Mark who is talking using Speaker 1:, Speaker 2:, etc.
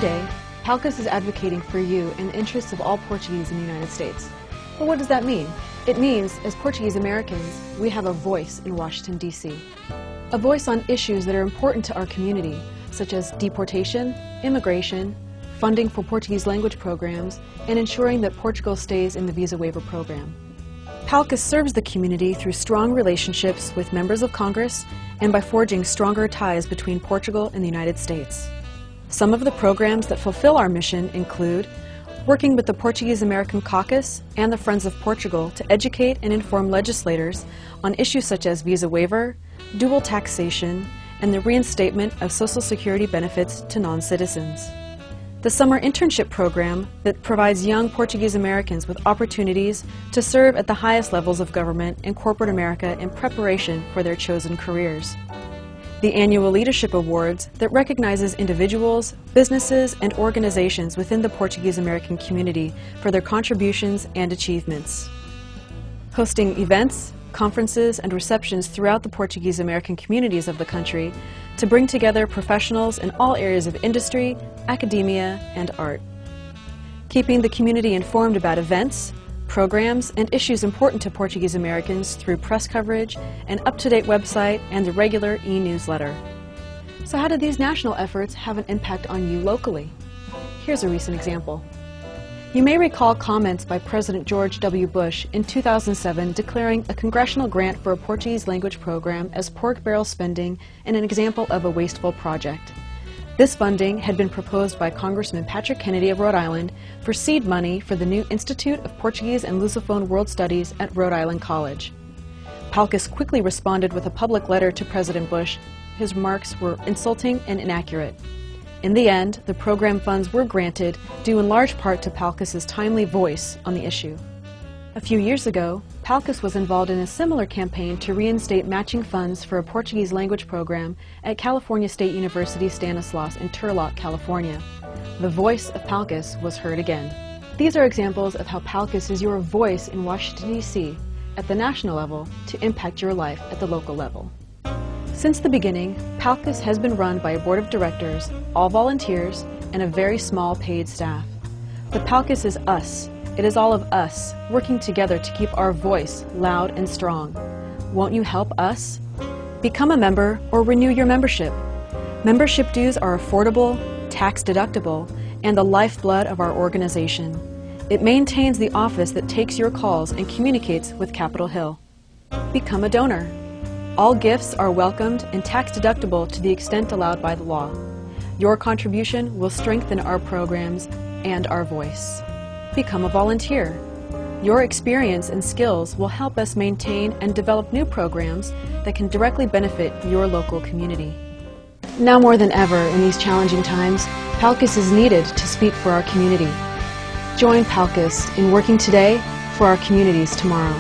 Speaker 1: Today, PALCUS is advocating for you in the interests of all Portuguese in the United States. But what does that mean? It means, as Portuguese Americans, we have a voice in Washington, D.C. A voice on issues that are important to our community, such as deportation, immigration, funding for Portuguese language programs, and ensuring that Portugal stays in the visa waiver program. PALCUS serves the community through strong relationships with members of Congress and by forging stronger ties between Portugal and the United States. Some of the programs that fulfill our mission include working with the Portuguese American Caucus and the Friends of Portugal to educate and inform legislators on issues such as visa waiver, dual taxation, and the reinstatement of Social Security benefits to non-citizens. The summer internship program that provides young Portuguese Americans with opportunities to serve at the highest levels of government and corporate America in preparation for their chosen careers. The annual Leadership Awards that recognizes individuals, businesses, and organizations within the Portuguese American community for their contributions and achievements. Hosting events, conferences, and receptions throughout the Portuguese American communities of the country to bring together professionals in all areas of industry, academia, and art. Keeping the community informed about events, programs, and issues important to Portuguese Americans through press coverage, an up-to-date website, and the regular e-newsletter. So how do these national efforts have an impact on you locally? Here's a recent example. You may recall comments by President George W. Bush in 2007 declaring a congressional grant for a Portuguese language program as pork barrel spending and an example of a wasteful project. This funding had been proposed by Congressman Patrick Kennedy of Rhode Island for seed money for the new Institute of Portuguese and Lusophone World Studies at Rhode Island College. PALCUS quickly responded with a public letter to President Bush. His remarks were insulting and inaccurate. In the end, the program funds were granted due in large part to PALCUS's timely voice on the issue. A few years ago, PALCUS was involved in a similar campaign to reinstate matching funds for a Portuguese language program at California State University Stanislaus in Turlock, California. The voice of PALCUS was heard again. These are examples of how PALCUS is your voice in Washington, D.C. at the national level to impact your life at the local level. Since the beginning, PALCUS has been run by a board of directors, all volunteers, and a very small paid staff. But PALCUS is us. It is all of us working together to keep our voice loud and strong. Won't you help us? Become a member or renew your membership. Membership dues are affordable, tax-deductible, and the lifeblood of our organization. It maintains the office that takes your calls and communicates with Capitol Hill. Become a donor. All gifts are welcomed and tax-deductible to the extent allowed by the law. Your contribution will strengthen our programs and our voice. Become a volunteer. Your experience and skills will help us maintain and develop new programs that can directly benefit your local community. Now more than ever in these challenging times, PALCUS is needed to speak for our community. Join PALCUS in working today for our communities tomorrow.